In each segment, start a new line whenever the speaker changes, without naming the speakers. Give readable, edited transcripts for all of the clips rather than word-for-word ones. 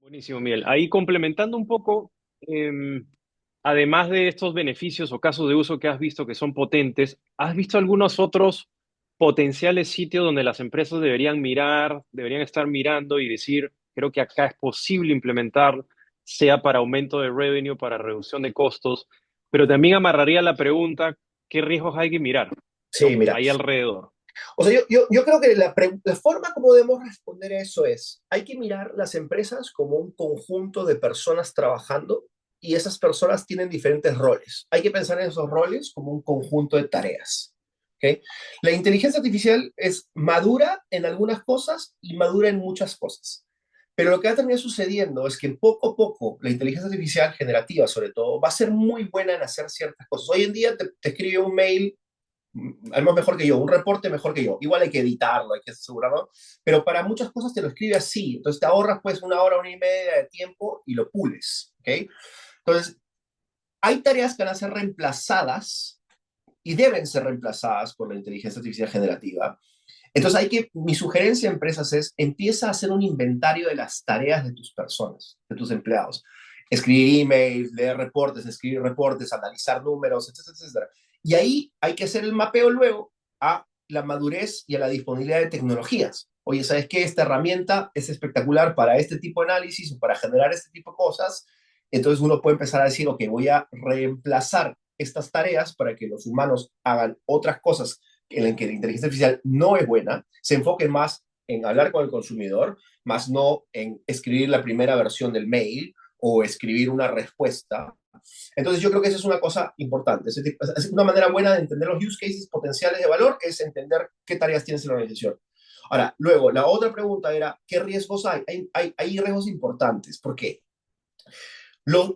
Buenísimo, Miguel. Ahí complementando un poco, además de estos beneficios o casos de uso que has visto que son potentes, ¿has visto algunos otros potenciales sitios donde las empresas deberían mirar, deberían estar mirando y decir, creo que acá es posible implementar, sea para aumento de revenue, para reducción de costos, pero también amarraría la pregunta, ¿qué riesgos hay que mirar,
Sí,
¿no?
mira.
Ahí alrededor.
O sea, yo creo que la forma como debemos responder a eso es, hay que mirar las empresas como un conjunto de personas trabajando y esas personas tienen diferentes roles. Hay que pensar en esos roles como un conjunto de tareas. ¿Ok? La inteligencia artificial es madura en algunas cosas y madura en muchas cosas. Pero lo que va a terminar sucediendo es que poco a poco la inteligencia artificial generativa, sobre todo, va a ser muy buena en hacer ciertas cosas. Hoy en día te escribe un mail además mejor que yo, un reporte mejor que yo. Igual hay que editarlo, hay que asegurarlo, pero para muchas cosas te lo escribe así. Entonces te ahorras pues una y media de tiempo y lo pules, ¿ok? Entonces, hay tareas que van a ser reemplazadas y deben ser reemplazadas por la inteligencia artificial generativa. Entonces, mi sugerencia a empresas es, empieza a hacer un inventario de las tareas de tus personas, de tus empleados. Escribir emails, leer reportes, escribir reportes, analizar números, etcétera, etcétera. Y ahí hay que hacer el mapeo luego a la madurez y a la disponibilidad de tecnologías. Oye, ¿sabes qué? Esta herramienta es espectacular para este tipo de análisis o para generar este tipo de cosas. Entonces uno puede empezar a decir, ok, voy a reemplazar estas tareas para que los humanos hagan otras cosas en la que la inteligencia artificial no es buena, se enfoque más en hablar con el consumidor, más no en escribir la primera versión del mail o escribir una respuesta. Entonces yo creo que esa es una cosa importante. Es una manera buena de entender los use cases potenciales de valor, es entender qué tareas tienes en la organización. Ahora, luego, la otra pregunta era, ¿qué riesgos hay? Hay riesgos importantes. ¿Por qué?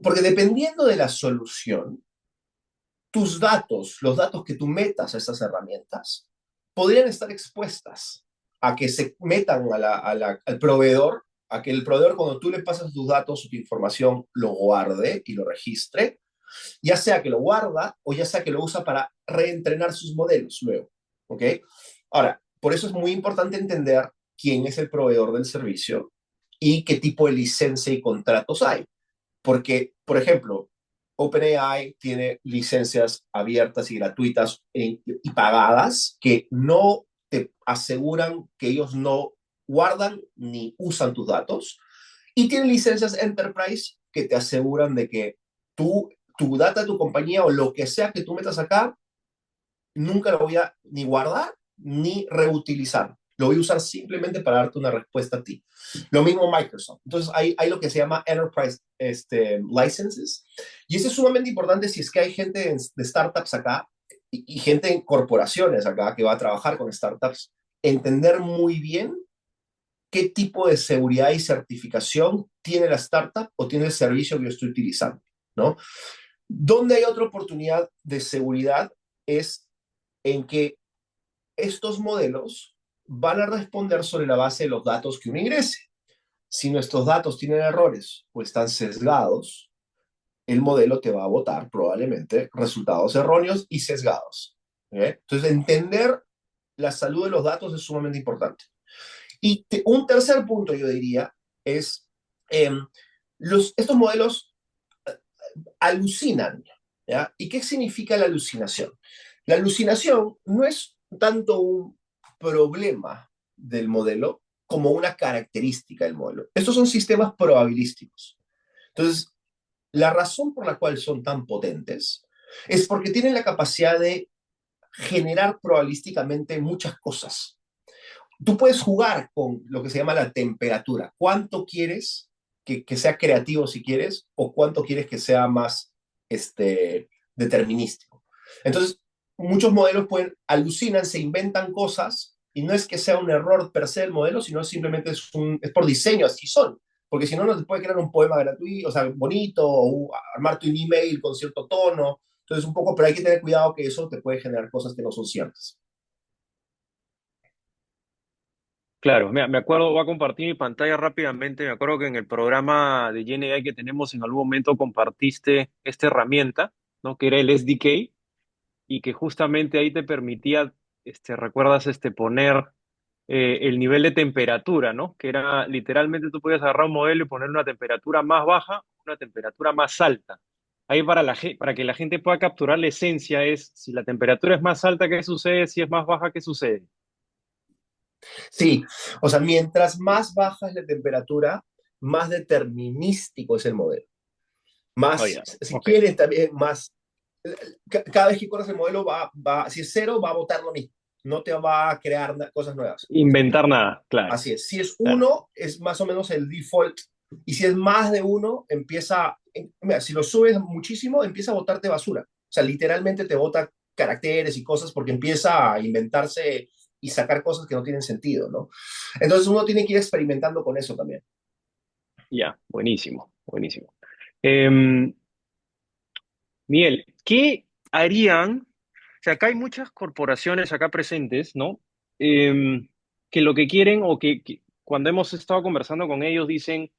Porque dependiendo de la solución, tus datos, los datos que tú metas a estas herramientas, podrían estar expuestas a que se metan al proveedor, a que el proveedor cuando tú le pasas tus datos o tu información lo guarde y lo registre, ya sea que lo guarda o ya sea que lo usa para reentrenar sus modelos luego. ¿Ok? Ahora, por eso es muy importante entender quién es el proveedor del servicio y qué tipo de licencia y contratos hay. Porque, por ejemplo, OpenAI tiene licencias abiertas y gratuitas y pagadas que no te aseguran que ellos no guardan ni usan tus datos. Y tiene licencias Enterprise que te aseguran de que tu data de tu compañía o lo que sea que tú metas acá nunca lo voy a ni guardar ni reutilizar. Lo voy a usar simplemente para darte una respuesta a ti. Lo mismo Microsoft. Entonces hay lo que se llama Enterprise Licenses. Y eso es sumamente importante si es que hay gente de startups acá y gente en corporaciones acá que va a trabajar con startups. Entender muy bien qué tipo de seguridad y certificación tiene la startup o tiene el servicio que yo estoy utilizando, ¿no? Donde hay otra oportunidad de seguridad es en que estos modelos van a responder sobre la base de los datos que uno ingrese. Si nuestros datos tienen errores o están sesgados, el modelo te va a botar probablemente resultados erróneos y sesgados. Entonces, entender la salud de los datos es sumamente importante. Y un tercer punto, yo diría, es eh, estos modelos alucinan. ¿Ya? ¿Y qué significa la alucinación? La alucinación no es tanto un problema del modelo como una característica del modelo. Estos son sistemas probabilísticos. Entonces, la razón por la cual son tan potentes es porque tienen la capacidad de generar probabilísticamente muchas cosas. Tú puedes jugar con lo que se llama la temperatura. ¿Cuánto quieres que sea creativo si quieres o cuánto quieres que sea más determinístico? Entonces, muchos modelos alucinan, se inventan cosas y no es que sea un error per se del modelo, sino simplemente es por diseño, así son. Porque si no, no te puede crear un poema gratuito, o sea, bonito, o armarte un email con cierto tono. Entonces, un poco, pero hay que tener cuidado que eso te puede generar cosas que no son ciertas.
Claro, me acuerdo, voy a compartir mi pantalla rápidamente. Me acuerdo que en el programa de GenAI que tenemos en algún momento compartiste esta herramienta, ¿no? Que era el SDK y que justamente ahí te permitía, ¿recuerdas poner el nivel de temperatura, ¿no? Que era literalmente tú podías agarrar un modelo y poner una temperatura más baja, una temperatura más alta. Ahí para que la gente pueda capturar la esencia es, si la temperatura es más alta, ¿qué sucede? Si es más baja, ¿qué sucede?
Sí, o sea, mientras más baja es la temperatura, más determinístico es el modelo.
Oh,
Más,
ya,
si
ok.
quieren, también más. Cada vez que corres el modelo, si es cero, va a botar lo mismo. No te va a crear cosas nuevas.
Inventar nada, claro,
Así es. Si es
claro.
uno, es más o menos el default. Y si es más de uno, mira, si lo subes muchísimo, empieza a botarte basura. O sea, literalmente te bota caracteres y cosas porque empieza a inventarse y sacar cosas que no tienen sentido, ¿no? Entonces uno tiene que ir experimentando con eso también.
Ya, buenísimo, buenísimo. Em, Miguel, ¿qué harían? O sea, acá hay muchas corporaciones acá presentes, ¿no? Que lo que quieren que cuando hemos estado conversando con ellos dicen,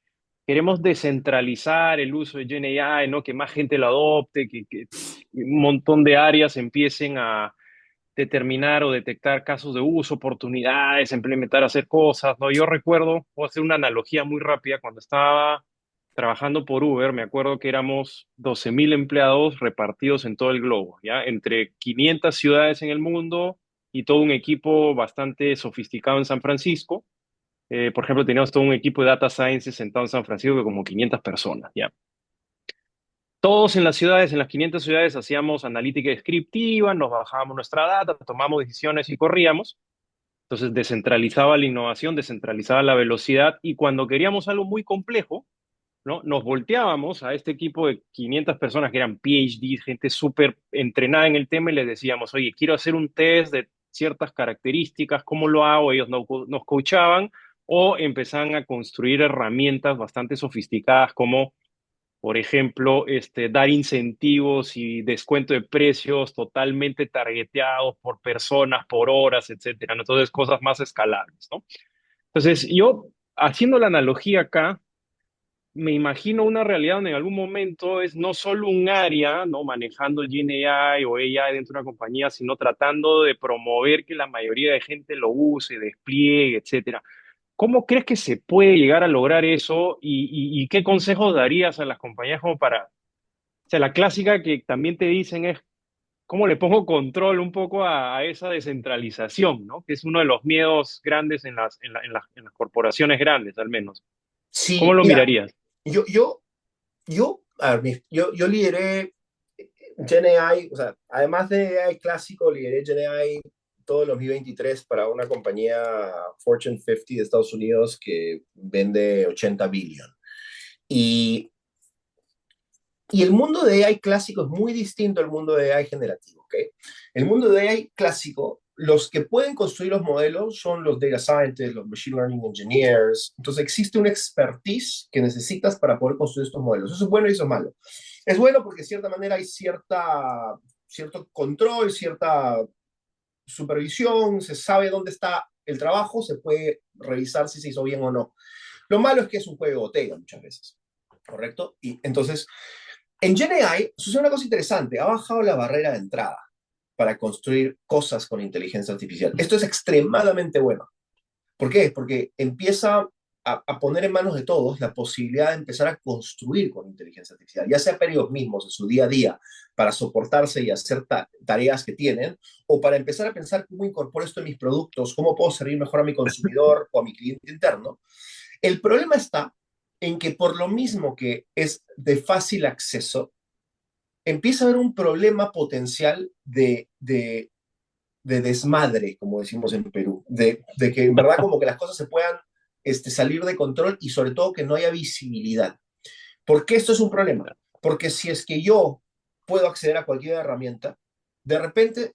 queremos descentralizar el uso de GenAI, ¿no? Que más gente lo adopte, que un montón de áreas empiecen a determinar o detectar casos de uso, oportunidades, implementar, hacer cosas, ¿no? Yo recuerdo, voy a hacer una analogía muy rápida, cuando estaba trabajando por Uber, me acuerdo que éramos 12.000 empleados repartidos en todo el globo, ¿ya? Entre 500 ciudades en el mundo y todo un equipo bastante sofisticado en San Francisco. Por ejemplo, teníamos todo un equipo de data sciences sentado en San Francisco de como 500 personas, ¿ya? Todos en las ciudades, en las 500 ciudades, hacíamos analítica descriptiva, nos bajábamos nuestra data, tomamos decisiones y corríamos. Entonces, descentralizaba la innovación, descentralizaba la velocidad y cuando queríamos algo muy complejo, ¿no? Nos volteábamos a este equipo de 500 personas que eran PhD, gente súper entrenada en el tema y les decíamos, oye, quiero hacer un test de ciertas características, ¿cómo lo hago? Ellos nos coachaban o empezaban a construir herramientas bastante sofisticadas como por ejemplo, dar incentivos y descuento de precios totalmente targeteados por personas, por horas, etcétera, ¿no? Entonces, cosas más escalables, ¿no? Entonces, yo, haciendo la analogía acá, me imagino una realidad donde en algún momento es no solo un área, ¿no? Manejando el GenAI o AI dentro de una compañía, sino tratando de promover que la mayoría de gente lo use, despliegue, etcétera. ¿Cómo crees que se puede llegar a lograr eso y qué consejos darías a las compañías como para, o sea, la clásica que también te dicen es, ¿cómo le pongo control un poco a esa descentralización, ¿no? Que es uno de los miedos grandes en las corporaciones grandes, al menos. ¿Cómo
Sí,
lo
mira,
mirarías?
yo, yo, a ver, yo lideré GenAI, o sea, además de AI clásico, lideré GenAI todo el 2023 para una compañía Fortune 50 de Estados Unidos que vende 80 billion. Y, y el mundo de AI clásico es muy distinto al mundo de AI generativo, ¿ok? El mundo de AI clásico, los que pueden construir los modelos son los data scientists, los machine learning engineers. Entonces existe una expertise que necesitas para poder construir estos modelos. Eso es bueno y eso es malo. Es bueno porque de cierta manera hay cierto control, cierta supervisión, se sabe dónde está el trabajo, se puede revisar si se hizo bien o no. Lo malo es que es un juego de botella muchas veces, ¿correcto? Y entonces, en GenAI sucede una cosa interesante, ha bajado la barrera de entrada para construir cosas con inteligencia artificial. Esto es extremadamente bueno. ¿Por qué? Porque empieza a poner en manos de todos la posibilidad de empezar a construir con inteligencia artificial, ya sea para ellos mismos en su día a día, para soportarse y hacer tareas que tienen, o para empezar a pensar cómo incorporo esto en mis productos, cómo puedo servir mejor a mi consumidor o a mi cliente interno. El problema está en que por lo mismo que es de fácil acceso, empieza a haber un problema potencial de desmadre, como decimos en Perú, de que en verdad como que las cosas se puedan salir de control y sobre todo que no haya visibilidad. ¿Por qué esto es un problema? Porque si es que yo puedo acceder a cualquier herramienta, de repente,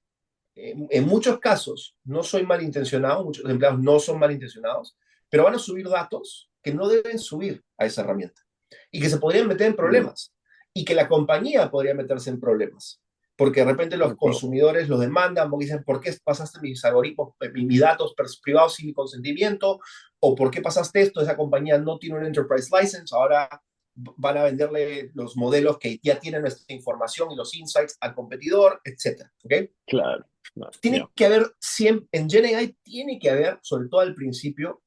en muchos casos, no soy malintencionado, muchos empleados no son malintencionados, pero van a subir datos que no deben subir a esa herramienta y que se podrían meter en
Mm,
problemas y que la compañía podría meterse en problemas. Porque de repente
de
los
acuerdo.
consumidores los demandan porque dicen, ¿por qué pasaste mis algoritmos, mis datos privados sin mi consentimiento? ¿O por qué pasaste esto? Esa compañía no tiene un enterprise license, ahora van a venderle los modelos que ya tienen nuestra información y los insights al competidor, etcétera. ¿Okay?
Claro. No, ya.
Tiene que haber siempre, en GenAI tiene que haber, sobre todo al principio,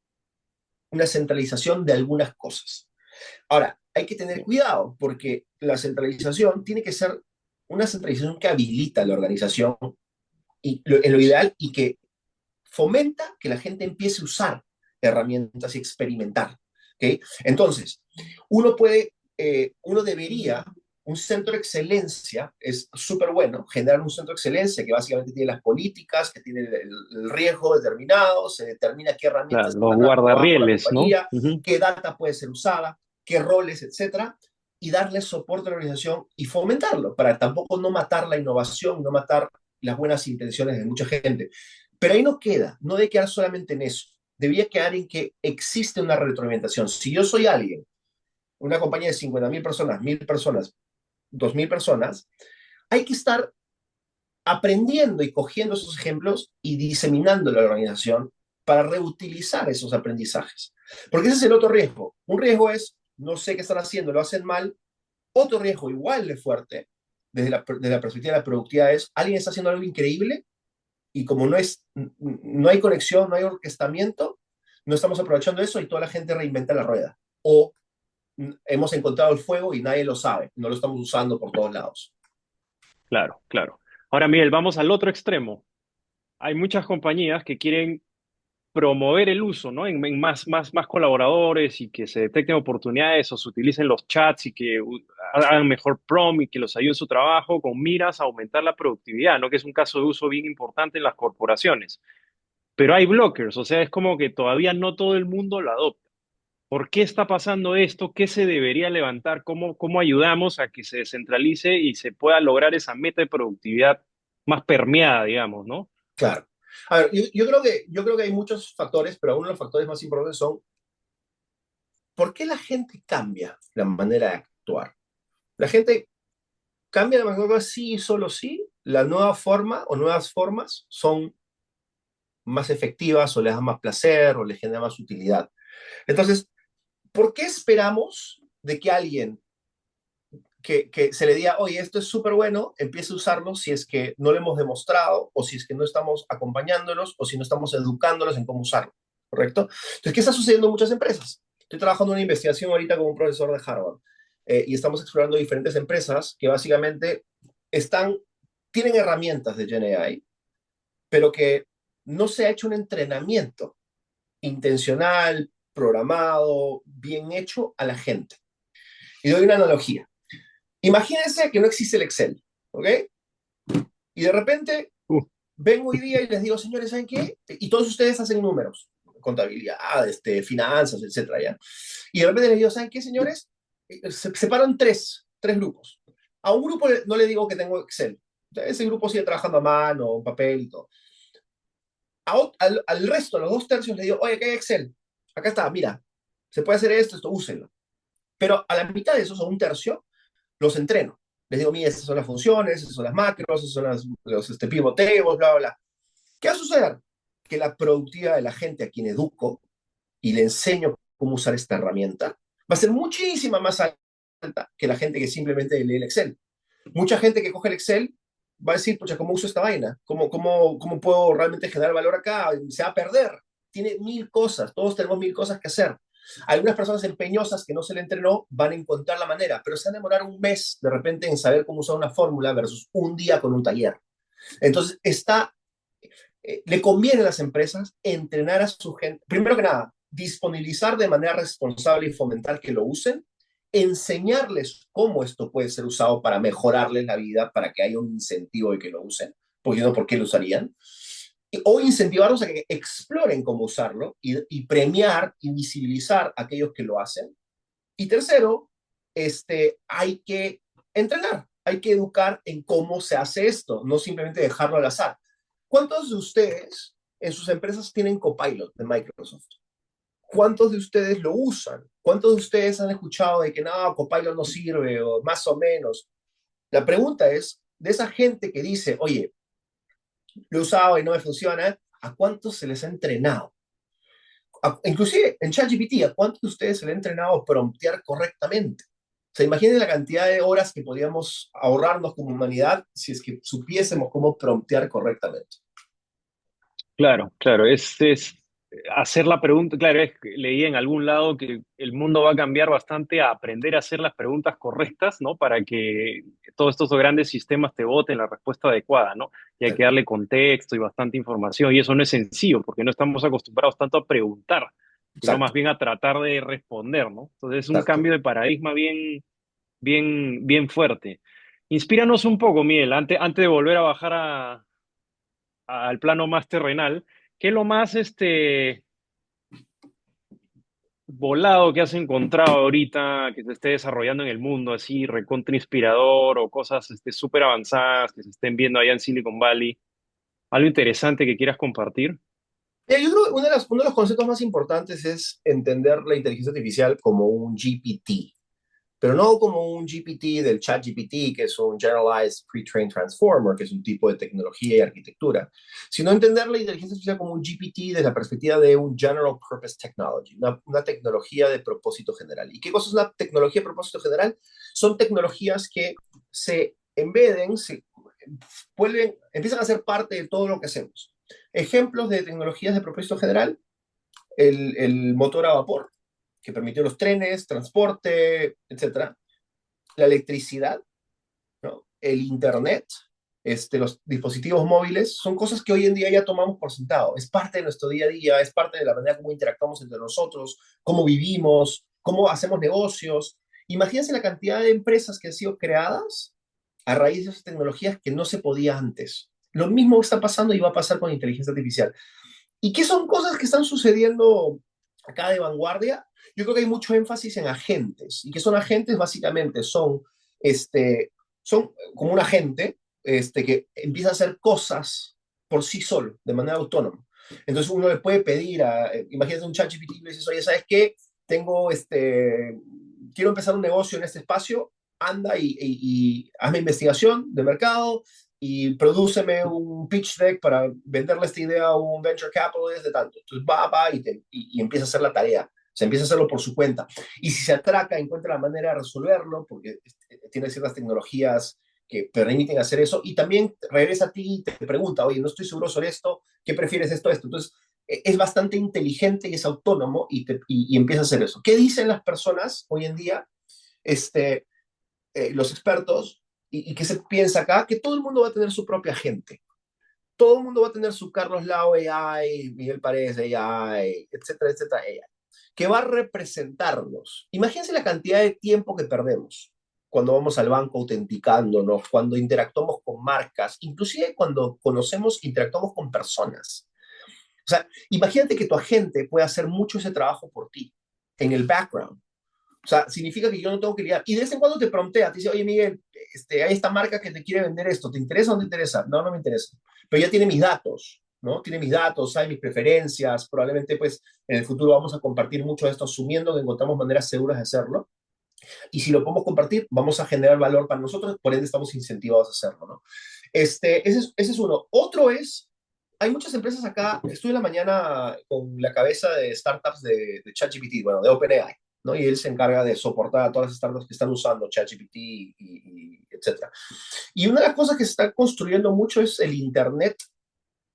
una centralización de algunas cosas. Ahora, hay que tener
Ya.
cuidado porque la centralización tiene que ser una centralización que habilita la organización en lo ideal y que fomenta que la gente empiece a usar herramientas y experimentar. ¿Okay? Entonces, uno debería, un centro de excelencia es súper bueno, generar un centro de excelencia que básicamente tiene las políticas, que tiene el riesgo determinado, se determina qué
Claro,
herramientas
los
van aprobadas por la
guardarrieles, ¿no?
compañía,
Ujú.
qué data puede ser usada, qué roles, etcétera, y darle soporte a la organización y fomentarlo, para tampoco no matar la innovación, no matar las buenas intenciones de mucha gente. Pero ahí no queda, no debe quedar solamente en eso. Debía quedar en que existe una retroalimentación. Si yo soy alguien, una compañía de 50.000 personas, 1.000 personas, 2.000 personas, hay que estar aprendiendo y cogiendo esos ejemplos y diseminando la organización para reutilizar esos aprendizajes. Porque ese es el otro riesgo. Un riesgo es, no sé qué están haciendo, lo hacen mal. Otro riesgo igual de fuerte, desde la perspectiva de la productividad, es, alguien está haciendo algo increíble y como no hay conexión, no hay orquestamiento, no estamos aprovechando eso y toda la gente reinventa la rueda. O hemos encontrado el fuego y nadie lo sabe, no lo estamos usando por todos lados.
Claro, claro. Ahora, Miguel, vamos al otro extremo. Hay muchas compañías que quieren promover el uso, ¿no? En más colaboradores y que se detecten oportunidades o se utilicen los chats y que hagan mejor prom y que los ayude en su trabajo con miras a aumentar la productividad, ¿no? Que es un caso de uso bien importante en las corporaciones. Pero hay blockers, o sea, es como que todavía no todo el mundo lo adopta. ¿Por qué está pasando esto? ¿Qué se debería levantar? ¿Cómo ayudamos a que se descentralice y se pueda lograr esa meta de productividad más permeada, digamos, ¿no?
Claro. A ver, yo creo que hay muchos factores, pero uno de los factores más importantes son ¿por qué la gente cambia la manera de actuar? La gente cambia la manera de actuar sí y solo sí. La nueva forma o nuevas formas son más efectivas o les da más placer o les genera más utilidad. Entonces, ¿por qué esperamos de que alguien que se le diga, oye, esto es súper bueno, empiece a usarlo si es que no lo hemos demostrado o si es que no estamos acompañándolos o si no estamos educándolos en cómo usarlo? ¿Correcto? Entonces, ¿qué está sucediendo en muchas empresas? Estoy trabajando en una investigación ahorita con un profesor de Harvard y estamos explorando diferentes empresas que básicamente están, tienen herramientas de GenAI, pero que no se ha hecho un entrenamiento intencional, programado, bien hecho a la gente. Y doy una analogía. Imagínense que no existe el Excel, ¿ok? Y de repente
Uh,
vengo hoy día y les digo, señores, ¿saben qué? Y todos ustedes hacen números, contabilidad, finanzas, etcétera, ¿ya? Y de repente les digo, ¿saben qué, señores? Se separan tres grupos. A un grupo no le digo que tengo Excel. Ese grupo sigue trabajando a mano, en papel y todo. Al resto, a los 2 tercios, le digo, oye, ¿qué hay Excel? Acá está, mira, se puede hacer esto, úsenlo. Pero a la mitad de esos, a un tercio, los entreno. Les digo, mira, estas son las funciones, estas son las macros, estos son los pivoteos, bla, bla, bla. ¿Qué va a suceder? Que la productividad de la gente a quien educo y le enseño cómo usar esta herramienta va a ser muchísima más alta que la gente que simplemente lee el Excel. Mucha gente que coge el Excel va a decir, pucha, ¿cómo uso esta vaina? ¿Cómo puedo realmente generar valor acá? Se va a perder. Tiene 1.000 cosas, todos tenemos 1.000 cosas que hacer. Algunas personas empeñosas que no se le entrenó van a encontrar la manera, pero se van a demorar un mes de repente en saber cómo usar una fórmula versus un día con un taller. Entonces, le conviene a las empresas entrenar a su gente, primero que nada, disponibilizar de manera responsable y fomentar que lo usen, enseñarles cómo esto puede ser usado para mejorarles la vida, para que haya un incentivo de que lo usen, porque no, ¿por qué lo usarían? O incentivarlos a que exploren cómo usarlo y premiar y visibilizar a aquellos que lo hacen. Y tercero, hay que entrenar, hay que educar en cómo se hace esto, no simplemente dejarlo al azar. ¿Cuántos de ustedes en sus empresas tienen Copilot de Microsoft? ¿Cuántos de ustedes lo usan? ¿Cuántos de ustedes han escuchado de que no, Copilot no sirve o más o menos? La pregunta es, de esa gente que dice, oye, lo he usado y no me funciona, ¿a cuántos se les ha entrenado? Inclusive en ChatGPT, ¿a cuántos de ustedes se les ha entrenado a promptear correctamente? O sea, imagínense la cantidad de horas que podríamos ahorrarnos como humanidad si es que supiésemos cómo promptear correctamente.
Claro, claro, es hacer la pregunta, claro, leí en algún lado que el mundo va a cambiar bastante a aprender a hacer las preguntas correctas, ¿no? Para que todos estos grandes sistemas te boten la respuesta adecuada, ¿no? Y hay
Tal
que
cual.
darle contexto y bastante información, y eso no es sencillo, porque no estamos acostumbrados tanto a preguntar, sino más
Exacto,
bien a tratar de responder, ¿no? Entonces es un
exacto.
cambio de paradigma bien fuerte. Inspíranos un poco, Miguel, antes de volver a bajar al plano más terrenal. ¿Qué es lo más volado que has encontrado ahorita que se esté desarrollando en el mundo, así recontra inspirador o cosas súper avanzadas que se estén viendo allá en Silicon Valley? ¿Algo interesante que quieras compartir?
Yo creo que uno de los conceptos más importantes es entender la inteligencia artificial como un GPT, pero no como un GPT del chat GPT, que es un Generalized Pre-trained Transformer, que es un tipo de tecnología y arquitectura, sino entender la inteligencia artificial como un GPT desde la perspectiva de un General Purpose Technology, una tecnología de propósito general. ¿Y qué cosa es una tecnología de propósito general? Son tecnologías que se embeden, empiezan a ser parte de todo lo que hacemos. Ejemplos de tecnologías de propósito general, el motor a vapor, que permitió los trenes, transporte, etcétera, la electricidad, ¿no? El Internet, los dispositivos móviles, son cosas que hoy en día ya tomamos por sentado. Es parte de nuestro día a día, es parte de la manera como interactuamos entre nosotros, cómo vivimos, cómo hacemos negocios. Imagínense la cantidad de empresas que han sido creadas a raíz de esas tecnologías que no se podía antes. Lo mismo está pasando y va a pasar con inteligencia artificial. ¿Y qué son cosas que están sucediendo acá de vanguardia? Yo creo que hay mucho énfasis en agentes. ¿Y qué son agentes? Básicamente son como un agente que empieza a hacer cosas por sí solo, de manera autónoma. Entonces uno le puede pedir imagínate un ChatGPT y le dices, oye, ¿sabes qué? Quiero empezar un negocio en este espacio, anda y hazme investigación de mercado, y prodúceme un pitch deck para venderle esta idea a un venture capitalist de tanto. Entonces va y empieza a hacer la tarea. Se empieza a hacerlo por su cuenta. Y si se atraca, encuentra la manera de resolverlo, porque tiene ciertas tecnologías que permiten hacer eso. Y también regresa a ti y te pregunta, oye, no estoy seguro sobre esto, ¿qué prefieres esto? Entonces, es bastante inteligente y es autónomo y empieza a hacer eso. ¿Qué dicen las personas hoy en día? Este, los expertos, y que se piensa acá, que todo el mundo va a tener su propia gente. Todo el mundo va a tener su Carlos Lao AI, Miguel Paredes AI, etcétera, etcétera, AI, que va a representarnos. Imagínense la cantidad de tiempo que perdemos cuando vamos al banco autenticándonos, cuando interactuamos con marcas, inclusive cuando conocemos, interactuamos con personas. O sea, imagínate que tu agente puede hacer mucho ese trabajo por ti en el background. O sea, significa que yo no tengo que lidiar. Y de vez en cuando te promptea, te dice, oye, Miguel, hay esta marca que te quiere vender esto, ¿te interesa o no te interesa? No, no me interesa. Pero ya tiene mis datos, ¿no? Tiene mis datos, sabe mis preferencias, probablemente pues en el futuro vamos a compartir mucho de esto, asumiendo que encontramos maneras seguras de hacerlo. Y si lo podemos compartir, vamos a generar valor para nosotros, por ende estamos incentivados a hacerlo, ¿no? Ese es uno. Otro es, hay muchas empresas acá, estuve en la mañana con la cabeza de startups de ChatGPT, bueno, de OpenAI, ¿no? Y él se encarga de soportar a todas las startups que están usando ChatGPT y etcétera. Y una de las cosas que se está construyendo mucho es el Internet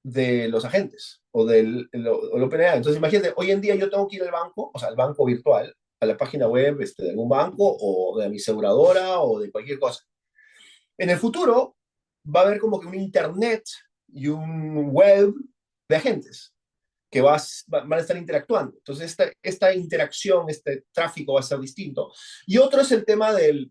de los agentes o el OpenAI. Entonces, imagínate, hoy en día yo tengo que ir al banco, o sea, al banco virtual, a la página web de algún banco o de mi aseguradora o de cualquier cosa. En el futuro va a haber como que un Internet y un web de agentes que van a estar interactuando. Entonces, esta interacción, este tráfico va a ser distinto. Y otro es el tema del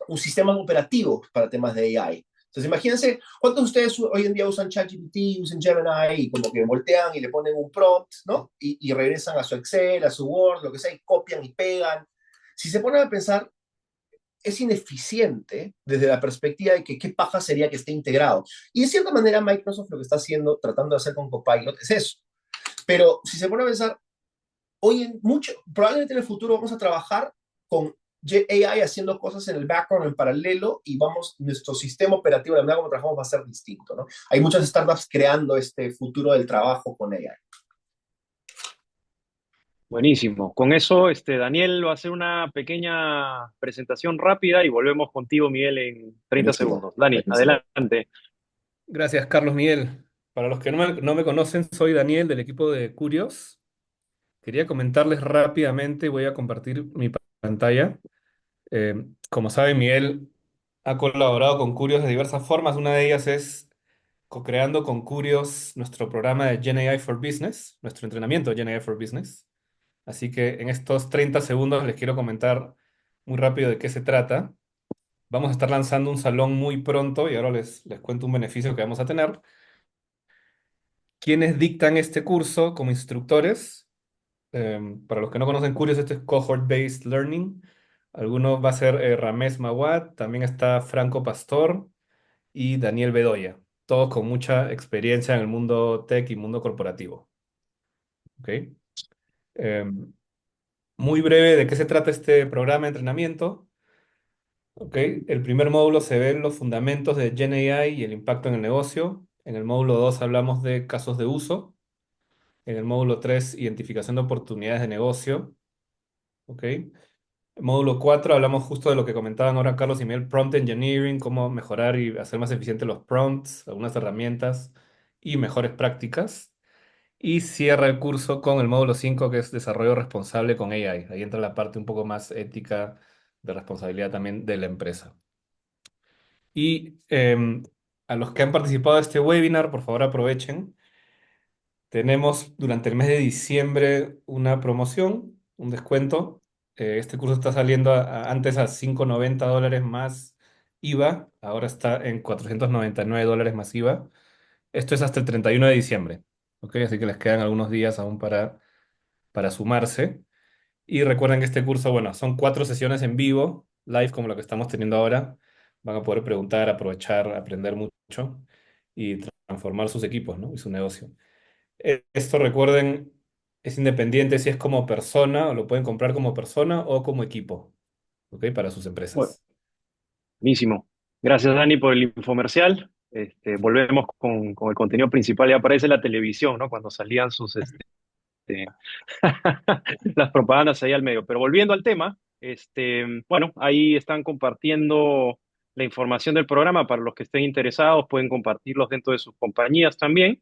un sistema operativo para temas de AI. Entonces, imagínense, ¿cuántos de ustedes hoy en día usan ChatGPT, usan Gemini y como que voltean y le ponen un prompt, ¿no? Y regresan a su Excel, a su Word, lo que sea, y copian y pegan. Si se ponen a pensar, es ineficiente desde la perspectiva de que qué paja sería que esté integrado. Y de cierta manera Microsoft lo que está haciendo, tratando de hacer con Copilot, es eso. Pero si se pone a pensar, probablemente en el futuro vamos a trabajar con AI haciendo cosas en el background en paralelo y nuestro sistema operativo, la manera como trabajamos va a ser distinto, ¿no? Hay muchas startups creando este futuro del trabajo con AI.
Buenísimo. Con eso, Daniel va a hacer una pequeña presentación rápida y volvemos contigo, Miguel, en 30
Buenísimo,
segundos. Dani,
buenísimo.
adelante.
Gracias, Carlos Miguel. Para los que no me conocen, soy Daniel del equipo de Curios. Quería comentarles rápidamente, voy a compartir mi pantalla. Como saben, Miguel ha colaborado con Curios de diversas formas. Una de ellas es co-creando con Curios nuestro programa de GenAI for Business, nuestro entrenamiento de GenAI for Business. Así que en estos 30 segundos les quiero comentar muy rápido de qué se trata. Vamos a estar lanzando un salón muy pronto y ahora les cuento un beneficio que vamos a tener. Quienes dictan este curso como instructores? Para los que no conocen Curios, esto es Cohort-Based Learning. Alguno va a ser Ramés Mawad, también está Franco Pastor y Daniel Bedoya, todos con mucha experiencia en el mundo tech y mundo corporativo. ¿Ok? Em, Muy breve, ¿de qué se trata este programa de entrenamiento? ¿Ok? El primer módulo se ven los fundamentos de GenAI y el impacto en el negocio. En el módulo 2 hablamos de casos de uso. En el módulo 3 identificación de oportunidades de negocio. ¿Ok? En módulo 4 hablamos justo de lo que comentaban ahora Carlos y Miguel, prompt engineering, cómo mejorar y hacer más eficientes los prompts, algunas herramientas y mejores prácticas. Y cierra el curso con el módulo 5 que es desarrollo responsable con AI. Ahí entra la parte un poco más ética de responsabilidad también de la empresa. Y a los que han participado de este webinar, por favor aprovechen. Tenemos durante el mes de diciembre una promoción, un descuento. Este curso está saliendo antes a $590 más IVA, ahora está en $499 más IVA. Esto es hasta el 31 de diciembre, ¿ok? Así que les quedan algunos días aún para sumarse. Y recuerden que este curso, bueno, son 4 sesiones en vivo, live como lo que estamos teniendo ahora. Van a poder preguntar, aprovechar, aprender mucho y transformar sus equipos, ¿no? Y su negocio. Esto recuerden, es independiente si es como persona o lo pueden comprar como persona o como equipo, ¿ok? Para sus empresas.
Buenísimo. Gracias, Dani, por el infomercial. Volvemos con el contenido principal. Ya aparece la televisión, ¿no? Cuando salían las propagandas ahí al medio. Pero volviendo al tema, bueno, ahí están compartiendo la información del programa. Para los que estén interesados, pueden compartirlos dentro de sus compañías también.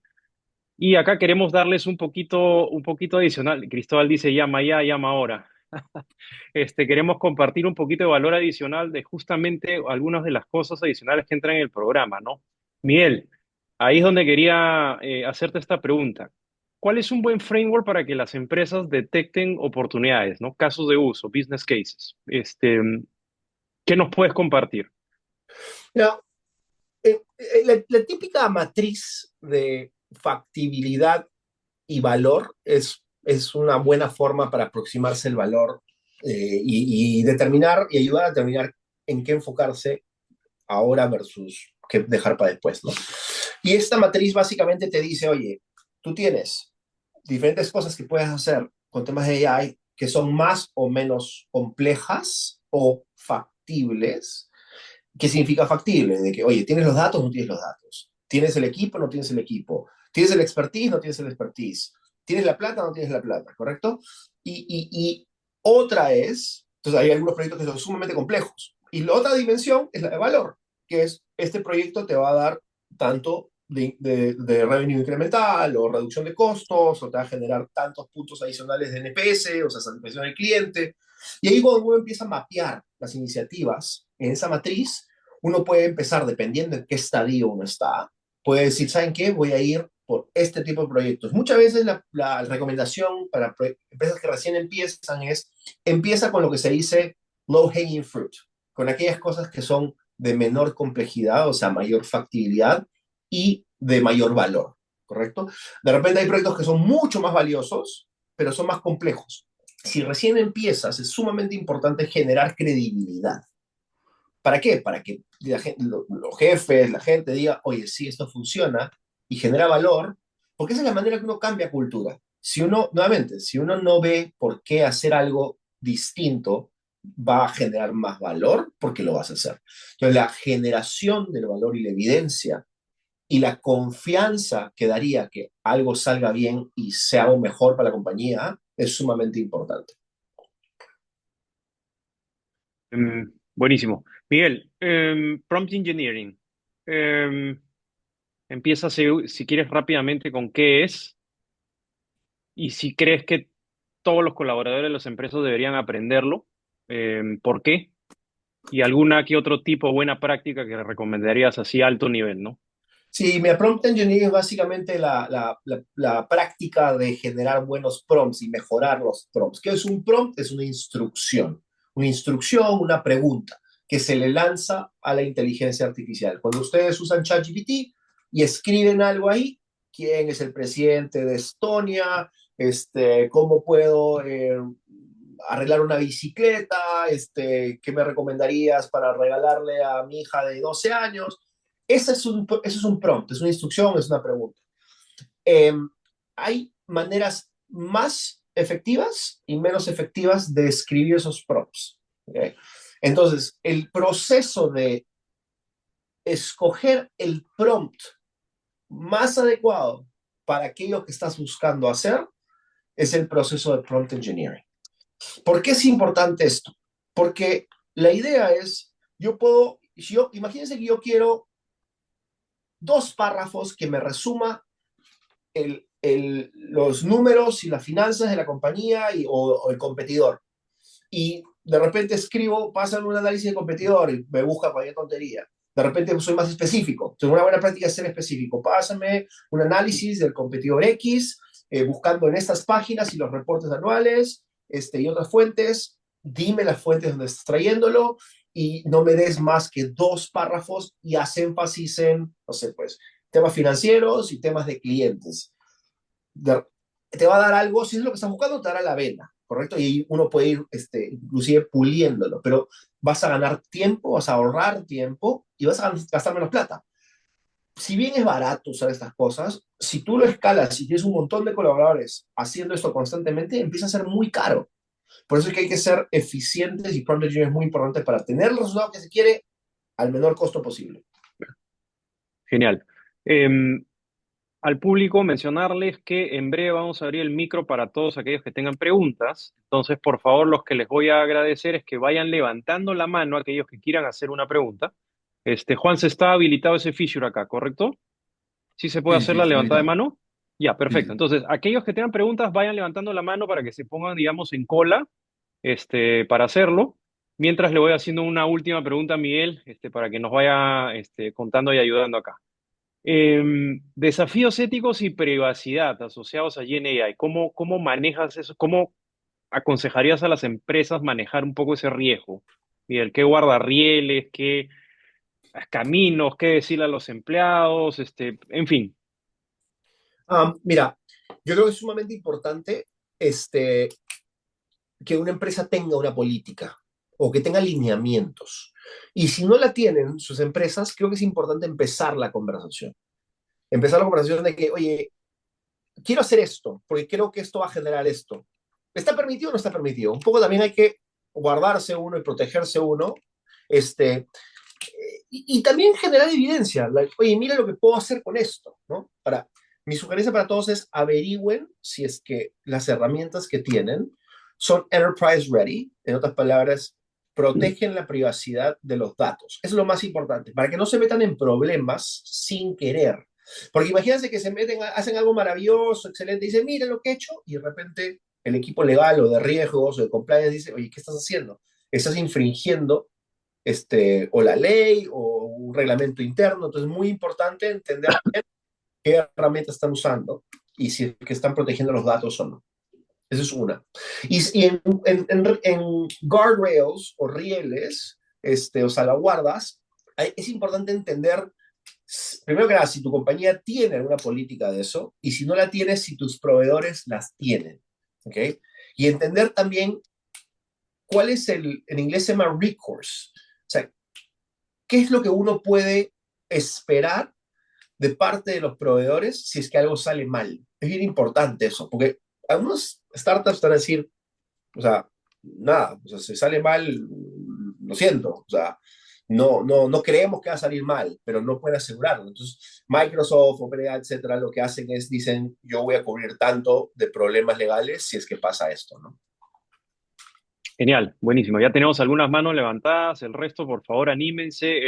Y acá queremos darles un poquito adicional. Cristóbal dice, llama ya, llama ahora. Queremos compartir un poquito de valor adicional de justamente algunas de las cosas adicionales que entran en el programa, ¿no? Miguel, ahí es donde quería hacerte esta pregunta. ¿Cuál es un buen framework para que las empresas detecten oportunidades, ¿no? Casos de uso, business cases. ¿Qué nos puedes compartir?
Now, la típica matriz de factibilidad y valor es una buena forma para aproximarse el valor y determinar y ayudar a determinar en qué enfocarse ahora versus qué dejar para después, ¿no? Y esta matriz básicamente te dice, oye, tú tienes diferentes cosas que puedes hacer con temas de AI que son más o menos complejas o factibles. ¿Qué significa factible? De que, oye, ¿tienes los datos o no tienes los datos? ¿Tienes el equipo o no tienes el equipo? ¿Tienes el expertise o no tienes el expertise? ¿Tienes la plata o no tienes la plata? ¿Correcto? Y otra es, entonces hay algunos proyectos que son sumamente complejos. Y la otra dimensión es la de valor, que es, este proyecto te va a dar tanto de revenue incremental o reducción de costos, o te va a generar tantos puntos adicionales de NPS, o sea, satisfacción del cliente. Y ahí cuando uno empieza a mapear las iniciativas en esa matriz, uno puede empezar, dependiendo en qué estadio uno está, puede decir, ¿saben qué? Voy a ir por este tipo de proyectos. Muchas veces la recomendación para empresas que recién empiezan es, empieza con lo que se dice low hanging fruit, con aquellas cosas que son de menor complejidad, o sea, mayor factibilidad y de mayor valor, ¿correcto? De repente hay proyectos que son mucho más valiosos, pero son más complejos. Si recién empiezas, es sumamente importante generar credibilidad. ¿Para qué? Para que los jefes, la gente diga, oye, sí, esto funciona y genera valor, porque esa es la manera que uno cambia cultura. Si uno, nuevamente, si uno no ve por qué hacer algo distinto va a generar más valor, porque lo vas a hacer. Entonces, la generación del valor y la evidencia y la confianza que daría que algo salga bien y sea algo mejor para la compañía es sumamente importante.
Buenísimo. Miguel, prompt engineering. Em, Empieza si quieres rápidamente con qué es y si crees que todos los colaboradores de las empresas deberían aprenderlo, ¿por qué? Y alguna que otro tipo de buena práctica que recomendarías así a alto nivel, ¿no?
Sí, mi prompt engineering es básicamente la práctica de generar buenos prompts y mejorar los prompts. ¿Qué es un prompt? Es una instrucción, una pregunta que se le lanza a la inteligencia artificial. Cuando ustedes usan ChatGPT y escriben algo ahí, ¿quién es el presidente de Estonia? ¿Cómo puedo arreglar una bicicleta? ¿Qué me recomendarías para regalarle a mi hija de 12 años? Ese es un prompt, es una instrucción, es una pregunta. Eh, Hay maneras más efectivas y menos efectivas de escribir esos prompts. ¿Okay? Entonces, el proceso de escoger el prompt más adecuado para aquello que estás buscando hacer es el proceso de prompt engineering. ¿Por qué es importante esto? Porque la idea es, imagínense que yo quiero 2 párrafos que me resuma los números y las finanzas de la compañía o el competidor. Y de repente escribo, pasan un análisis de competidor y me busca cualquier tontería. De repente soy más específico. Entonces, una buena práctica es ser específico. Pásame un análisis del competidor X, buscando en estas páginas y los reportes anuales y otras fuentes. Dime las fuentes donde estás trayéndolo y no me des más que 2 párrafos y haz énfasis en, no sé, pues, temas financieros y temas de clientes. De- Te va a dar algo, si es lo que estás buscando, te dará la vena, ¿correcto? Y uno puede ir inclusive puliéndolo, pero vas a ganar tiempo, vas a ahorrar tiempo y vas a gastar menos plata. Si bien es barato usar estas cosas, si tú lo escalas y tienes un montón de colaboradores haciendo esto constantemente, empieza a ser muy caro. Por eso es que hay que ser eficientes y prompt engineering es muy importante para tener el resultado que se quiere al menor costo posible.
Genial. Em, Al público mencionarles que en breve vamos a abrir el micro para todos aquellos que tengan preguntas. Entonces, por favor, los que les voy a agradecer es que vayan levantando la mano aquellos que quieran hacer una pregunta. Juan, se está habilitado ese feature acá, ¿correcto? ¿Sí se puede
Sí,
hacer
sí,
la
está
levantada de
habilitado.
mano? Ya,
Sí,
perfecto.
sí.
Entonces, aquellos que tengan preguntas, vayan levantando la mano para que se pongan, digamos, en cola, para hacerlo. Mientras le voy haciendo una última pregunta a Miguel, para que nos vaya, contando y ayudando acá. Desafíos éticos y privacidad asociados a GenAI. ¿Cómo manejas eso? ¿Cómo aconsejarías a las empresas manejar un poco ese riesgo? Miguel, ¿qué guardarrieles, qué caminos, qué decirle a los empleados? En fin.
Mira, yo creo que es sumamente importante que una empresa tenga una política o que tenga lineamientos. Y si no la tienen sus empresas, creo que es importante empezar la conversación. Empezar la conversación de que, oye, quiero hacer esto, porque creo que esto va a generar esto. ¿Está permitido o no está permitido? Un poco también hay que guardarse uno y protegerse uno. Y también generar evidencia. Like, oye, mira lo que puedo hacer con esto, ¿no? Mi sugerencia para todos es averigüen si es que las herramientas que tienen son enterprise ready. En otras palabras, protegen la privacidad de los datos. Eso es lo más importante, para que no se metan en problemas sin querer. Porque imagínense que se meten, hacen algo maravilloso, excelente, y dicen, mira lo que he hecho, y de repente el equipo legal o de riesgos o de compliance dice, oye, ¿qué estás haciendo? Estás infringiendo o la ley o un reglamento interno. Entonces, es muy importante entender qué herramientas están usando y si es que están protegiendo los datos o no. Esa es una. Y en guardrails o rieles, o salvaguardas, es importante entender, primero que nada, si tu compañía tiene alguna política de eso y si no la tienes, si tus proveedores las tienen. ¿Ok? Y entender también cuál es en inglés se llama recourse. O sea, ¿qué es lo que uno puede esperar de parte de los proveedores si es que algo sale mal? Es bien importante eso, porque algunos startups van a decir, o sea, nada, o sea, si sale mal, lo siento, o sea, no creemos que va a salir mal, pero no pueden asegurarlo. Entonces, Microsoft, OpenAI, etcétera, lo que hacen es, dicen, yo voy a cubrir tanto de problemas legales si es que pasa esto, ¿no?
Genial, buenísimo. Ya tenemos algunas manos levantadas. El resto, por favor, anímense.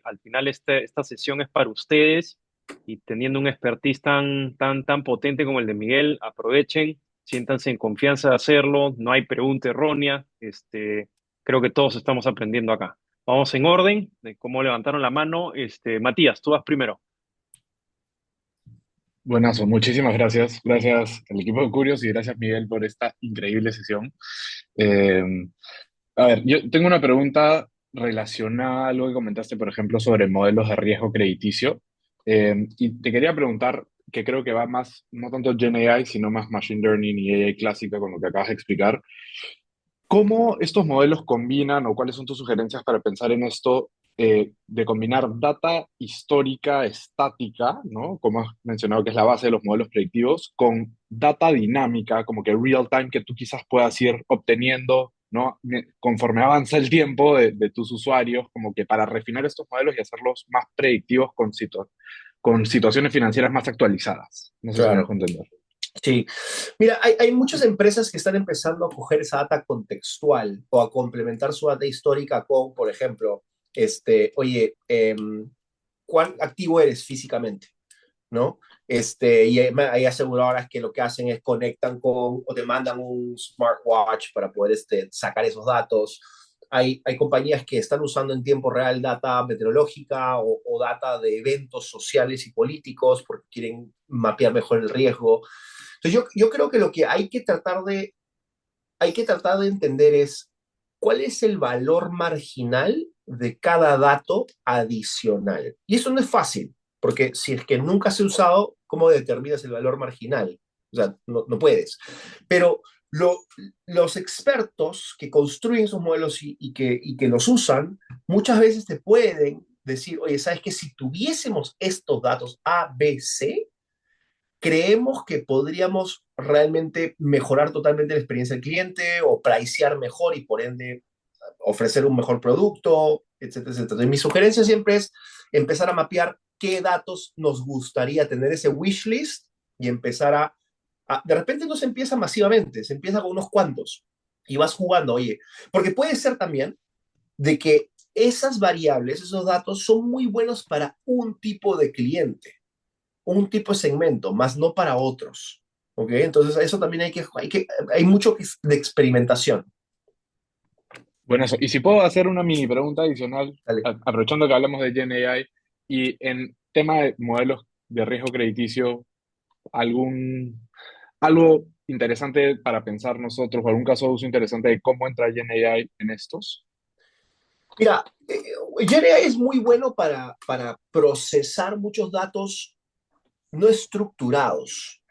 Al final, esta sesión es para ustedes y teniendo un expertise tan potente como el de Miguel, aprovechen, siéntanse en confianza de hacerlo. No hay pregunta errónea. Creo que todos estamos aprendiendo acá. Vamos en orden de cómo levantaron la mano. Matías, tú vas primero.
Buenazo, muchísimas gracias. Gracias al equipo de Curios y gracias Miguel por esta increíble sesión. Eh, a ver, yo tengo una pregunta relacionada a algo que comentaste, por ejemplo, sobre modelos de riesgo crediticio. Y te quería preguntar, que creo que va más, no tanto Gen AI, sino más Machine Learning y AI clásica con lo que acabas de explicar. ¿Cómo estos modelos combinan o cuáles son tus sugerencias para pensar en esto de combinar data histórica estática, ¿no? Como has mencionado que es la base de los modelos predictivos, con data dinámica, como que real time que tú quizás puedas ir obteniendo, ¿no? Conforme avanza el tiempo de tus usuarios, como que para refinar estos modelos y hacerlos más predictivos con situaciones financieras más actualizadas. No sé si me
Claro.
dejo entender.
Sí, mira, hay muchas empresas que están empezando a coger esa data contextual o a complementar su data histórica con, por ejemplo, oye, ¿cuán activo eres físicamente? ¿No? Y hay aseguradoras que lo que hacen es conectan con o te mandan un smartwatch para poder sacar esos datos. Hay compañías que están usando en tiempo real data meteorológica o data de eventos sociales y políticos porque quieren mapear mejor el riesgo. Entonces yo creo que lo que hay que tratar de entender es cuál es el valor marginal de cada dato adicional. Y eso no es fácil, porque si es que nunca se ha usado, ¿cómo determinas el valor marginal? O sea, no puedes. Pero lo, los expertos que construyen esos modelos y que los usan, muchas veces te pueden decir, oye, ¿sabes que si tuviésemos estos datos A, B, C, creemos que podríamos realmente mejorar totalmente la experiencia del cliente o pricear mejor y por ende ofrecer un mejor producto, etcétera, etcétera? Y mi sugerencia siempre es empezar a mapear qué datos nos gustaría tener ese wish list y empezar de repente no se empieza masivamente, se empieza con unos cuantos y vas jugando, oye, porque puede ser también de que esas variables, esos datos son muy buenos para un tipo de cliente, un tipo de segmento, más no para otros. ¿Ok? Entonces, eso también hay mucho de experimentación.
Bueno, y si puedo hacer una mini pregunta adicional,
Dale.
aprovechando que hablamos de Gen AI, y en tema de modelos de riesgo crediticio, algo interesante para pensar nosotros, o algún caso de uso interesante de cómo entra Gen AI en estos.
Mira, GenAI es muy bueno para procesar muchos datos no estructurados.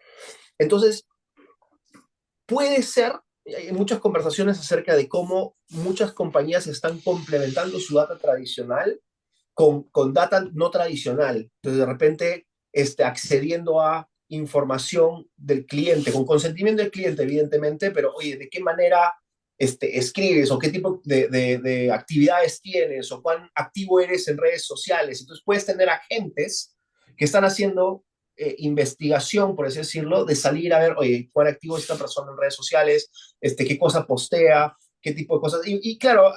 Entonces, puede ser, hay muchas conversaciones acerca de cómo muchas compañías están complementando su data tradicional con data no tradicional. Entonces, de repente, accediendo a información del cliente, con consentimiento del cliente, evidentemente, pero oye, ¿de qué manera escribes o qué tipo de actividades tienes o cuán activo eres en redes sociales? Entonces, puedes tener agentes que están haciendo investigación, por así decirlo, de salir a ver, oye, cuán activo es esta persona en redes sociales, qué cosa postea, qué tipo de cosas. Y claro,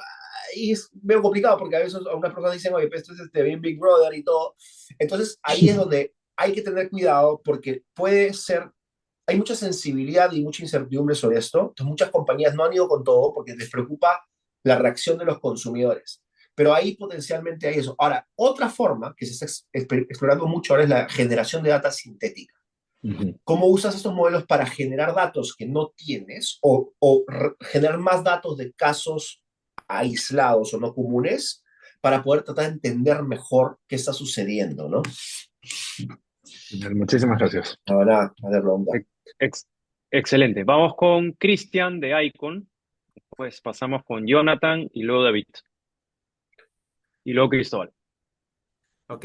y es medio complicado porque a veces algunas personas dicen, oye, pues esto es bien Big Brother y todo. Entonces ahí es donde hay que tener cuidado porque puede ser, hay mucha sensibilidad y mucha incertidumbre sobre esto. Entonces muchas compañías no han ido con todo porque les preocupa la reacción de los consumidores. Pero ahí potencialmente hay eso. Ahora, otra forma que se está explorando mucho ahora es la generación de data sintética.
Ujú.
¿Cómo usas estos modelos para generar datos que no tienes o generar más datos de casos aislados o no comunes para poder tratar de entender mejor qué está sucediendo, ¿no?
Genial, muchísimas gracias.
Ahora, a ver, ronda.
Ex- Excelente. Vamos con Cristian de Icon. Pues pasamos con Jonathan y luego David. Y luego Cristóbal.
Ok,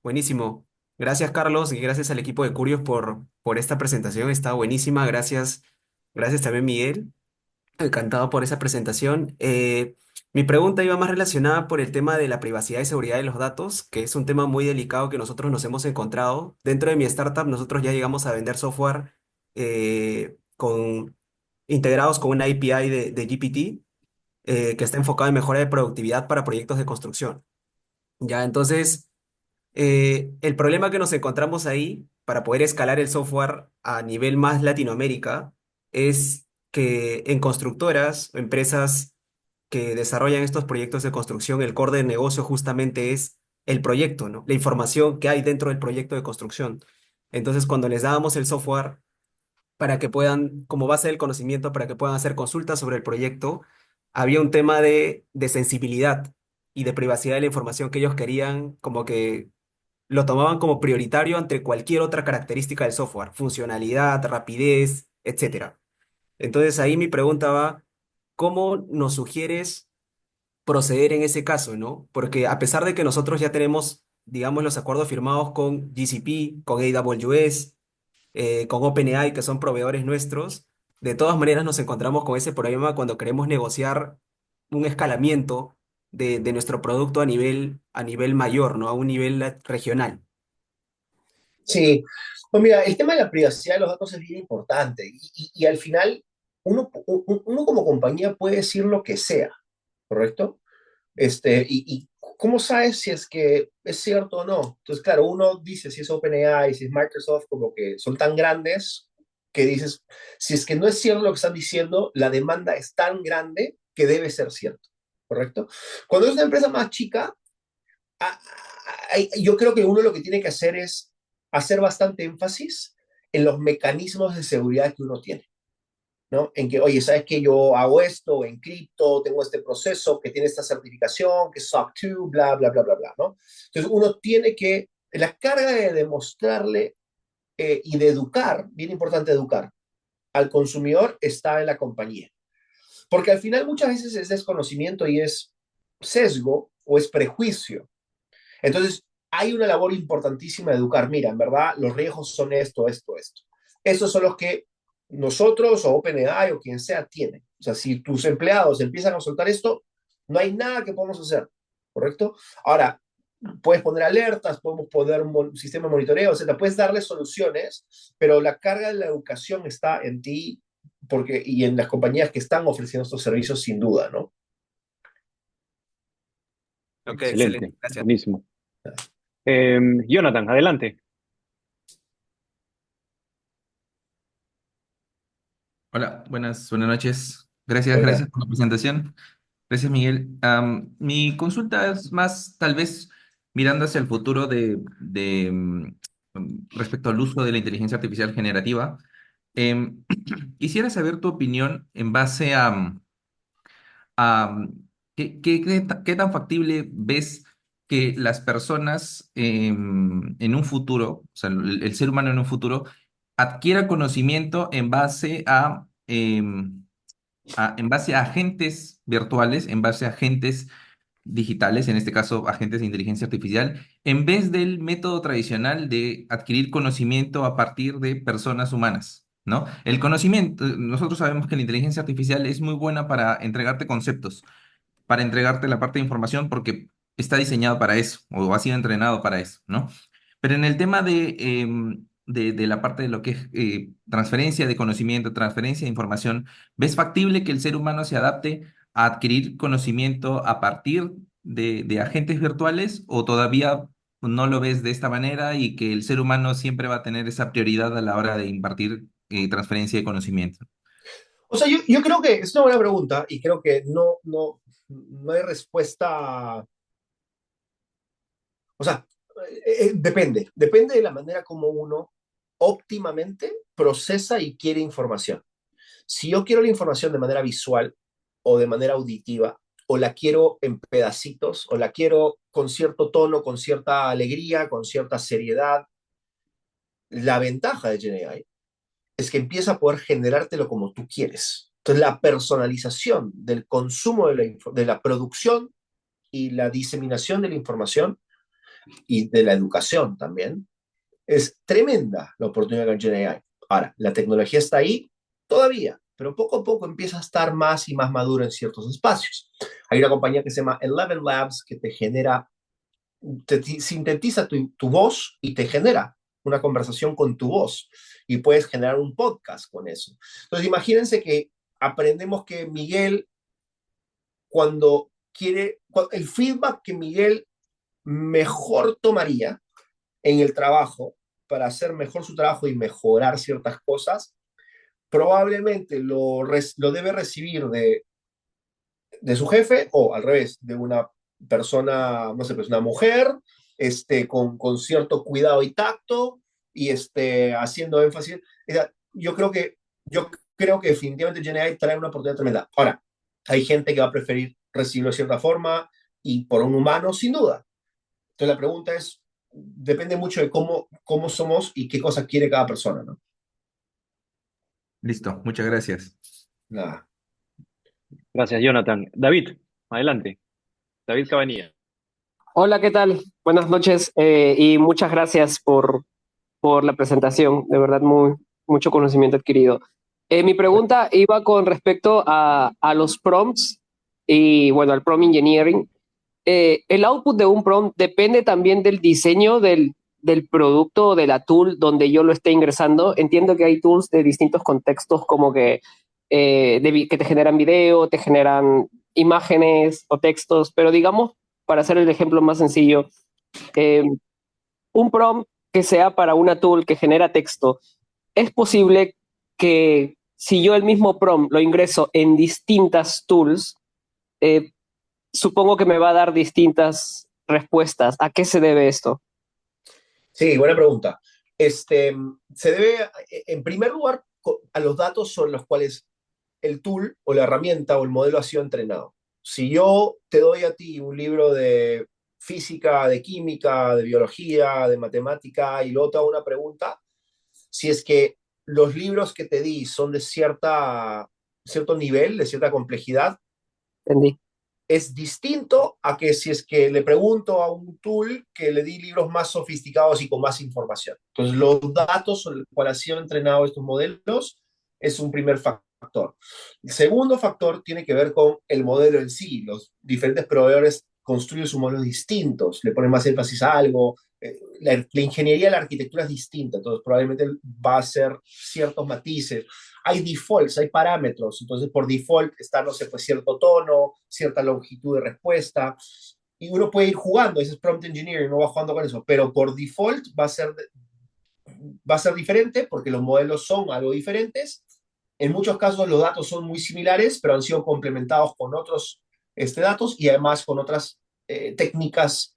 buenísimo. Gracias, Carlos, y gracias al equipo de Curios por esta presentación. Está buenísima. Gracias, gracias también, Miguel. Encantado por esa presentación. Mi pregunta iba más relacionada por el tema de la privacidad y seguridad de los datos, que es un tema muy delicado que nosotros nos hemos encontrado. Dentro de mi startup, nosotros ya llegamos a vender software integrados con una API de GPT que está enfocado en mejora de productividad para proyectos de construcción. Ya, entonces, el problema que nos encontramos ahí para poder escalar el software a nivel más Latinoamérica es que en constructoras o empresas que desarrollan estos proyectos de construcción, el core del negocio justamente es el proyecto, ¿no? La información que hay dentro del proyecto de construcción. Entonces, cuando les dábamos el software para que puedan, como base del conocimiento, para que puedan hacer consultas sobre el proyecto, había un tema de sensibilidad y de privacidad de la información que ellos querían, como que lo tomaban como prioritario ante cualquier otra característica del software, funcionalidad, rapidez, etcétera. Entonces ahí mi pregunta va, ¿cómo nos sugieres proceder en ese caso, ¿no? Porque a pesar de que nosotros ya tenemos, digamos, los acuerdos firmados con GCP, con AWS, con OpenAI, que son proveedores nuestros, de todas maneras nos encontramos con ese problema cuando queremos negociar un escalamiento de nuestro producto a nivel mayor, ¿no? A un nivel regional.
Sí, pues mira, el tema de la privacidad de los datos es bien importante y al final uno como compañía puede decir lo que sea, ¿correcto? Y ¿cómo sabes si es que es cierto o no? Entonces, claro, uno dice si es OpenAI, si es Microsoft, como que son tan grandes que dices, si es que no es cierto lo que están diciendo, la demanda es tan grande que debe ser cierto, ¿correcto? Cuando es una empresa más chica, yo creo que uno lo que tiene que hacer es hacer bastante énfasis en los mecanismos de seguridad que uno tiene. ¿No? En que, oye, ¿sabes que yo hago esto en cripto, tengo este proceso que tiene esta certificación, que es SOC 2, bla, bla, bla, bla, bla, ¿no? Entonces uno tiene que, la carga de demostrarle y de educar, bien importante educar, al consumidor está en la compañía. Porque al final muchas veces es desconocimiento y es sesgo o es prejuicio. Entonces hay una labor importantísima de educar. Mira, en verdad, los riesgos son esto, esto, esto. Esos son los que nosotros o OpenAI o quien sea tiene. O sea, si tus empleados empiezan a soltar esto, no hay nada que podamos hacer, ¿correcto? Ahora, puedes poner alertas, podemos poner un sistema de monitoreo, o sea, puedes darle soluciones, pero la carga de la educación está en ti porque, y en las compañías que están ofreciendo estos servicios sin duda, ¿no?
Ok, excelente,
Excelente,
gracias.
buenísimo. Jonathan, adelante.
Hola, buenas noches. Gracias,
Hola.
gracias por la presentación. Gracias, Miguel. Mi consulta es más, tal vez, mirando hacia el futuro respecto al uso de la inteligencia artificial generativa. Em, Quisiera saber tu opinión en base a qué tan factible ves que las personas en un futuro, o sea, el ser humano en un futuro, adquiera conocimiento en base a agentes virtuales, en base a agentes digitales, en este caso agentes de inteligencia artificial, en vez del método tradicional de adquirir conocimiento a partir de personas humanas, ¿no? El conocimiento, nosotros sabemos que la inteligencia artificial es muy buena para entregarte conceptos, para entregarte la parte de información porque está diseñado para eso o ha sido entrenado para eso, ¿no? Pero en el tema de la parte de lo que es transferencia de conocimiento, transferencia de información, ¿ves factible que el ser humano se adapte a adquirir conocimiento a partir de agentes virtuales o todavía no lo ves de esta manera y que el ser humano siempre va a tener esa prioridad a la hora de impartir transferencia de conocimiento?
O sea, yo creo que es una buena pregunta y creo que no hay respuesta. O sea, depende de la manera como uno óptimamente procesa y quiere información. Si yo quiero la información de manera visual o de manera auditiva, o la quiero en pedacitos, o la quiero con cierto tono, con cierta alegría, con cierta seriedad, la ventaja de GenAI es que empieza a poder generártelo como tú quieres. Entonces, la personalización del consumo de la producción y la diseminación de la información y de la educación también, es tremenda la oportunidad con GenAI. Ahora, la tecnología está ahí todavía, pero poco a poco empieza a estar más y más maduro en ciertos espacios. Hay una compañía que se llama Eleven Labs que te genera, te sintetiza tu voz y te genera una conversación con tu voz y puedes generar un podcast con eso. Entonces imagínense que aprendemos que Miguel cuando quiere, el feedback que Miguel mejor tomaría en el trabajo para hacer mejor su trabajo y mejorar ciertas cosas, probablemente lo debe recibir de su jefe o al revés, de una persona, no sé, pues una mujer, con cierto cuidado y tacto y haciendo énfasis. Yo creo que definitivamente GenAI trae una oportunidad tremenda. Ahora, hay gente que va a preferir recibirlo de cierta forma y por un humano, sin duda. Entonces la pregunta es, depende mucho de cómo somos y qué cosa quiere cada persona, ¿no?
Listo, muchas gracias.
Nada.
Gracias, Jonathan. David, adelante. David Cabanilla.
Hola, ¿qué tal? Buenas noches y muchas gracias por la presentación. De verdad, mucho conocimiento adquirido. Mi pregunta iba con respecto a los prompts y, bueno, al prompt engineering. El output de un prompt depende también del diseño del producto o de la tool donde yo lo esté ingresando. Entiendo que hay tools de distintos contextos como que, que te generan video, te generan imágenes o textos, pero digamos, para hacer el ejemplo más sencillo, eh, un prompt que sea para una tool que genera texto, es posible que si yo el mismo prompt lo ingreso en distintas tools, eh, supongo que me va a dar distintas respuestas. ¿A qué se debe esto?
Sí, buena pregunta. Se debe, en primer lugar, a los datos sobre los cuales el tool o la herramienta o el modelo ha sido entrenado. Si yo te doy a ti un libro de física, de química, de biología, de matemática, y luego te hago una pregunta, si es que los libros que te di son de cierto nivel, de cierta complejidad,
Entendí.
es distinto a que si es que le pregunto a un tool que le di libros más sofisticados y con más información. Entonces, los datos sobre los cuales han sido entrenados estos modelos es un primer factor. El segundo factor tiene que ver con el modelo en sí. Los diferentes proveedores construyen sus modelos distintos, le ponen más énfasis a algo. La ingeniería de la arquitectura es distinta, entonces probablemente va a ser ciertos matices. Hay defaults, hay parámetros, entonces por default está, no sé, pues cierto tono, cierta longitud de respuesta, y uno puede ir jugando, ese es prompt engineering, no va jugando con eso, pero por default va a ser diferente porque los modelos son algo diferentes. En muchos casos los datos son muy similares, pero han sido complementados con otros datos y además con otras técnicas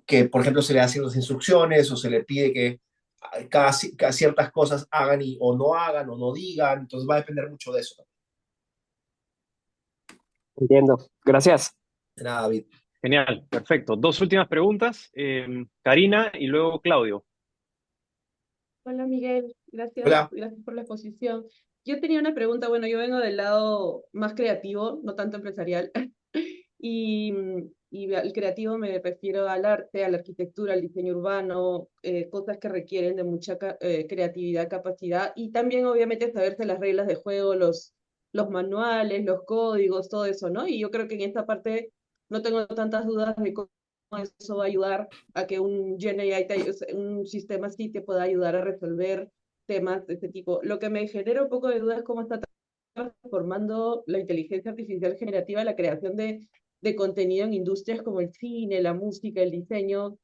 que, por ejemplo, se le hacen las instrucciones o se le pide que cada ciertas cosas hagan o no digan, entonces va a depender mucho de eso.
Entiendo. Gracias.
De nada, David.
Genial, perfecto. Dos últimas preguntas. Karina y luego Claudio.
Hola Miguel, gracias,
Hola.
gracias por la exposición. Yo tenía una pregunta, bueno, yo vengo del lado más creativo, no tanto empresarial, y, y al creativo me refiero al arte, a la arquitectura, al diseño urbano, cosas que requieren de mucha creatividad, capacidad, y también obviamente saberse las reglas de juego, los manuales, los códigos, todo eso, ¿no? Y yo creo que en esta parte no tengo tantas dudas de cómo eso va a ayudar a que un GenAI, un sistema así te pueda ayudar a resolver temas de este tipo. Lo que me genera un poco de duda es cómo está transformando la inteligencia artificial generativa la creación de contenido en industrias como el cine, la música, el diseño.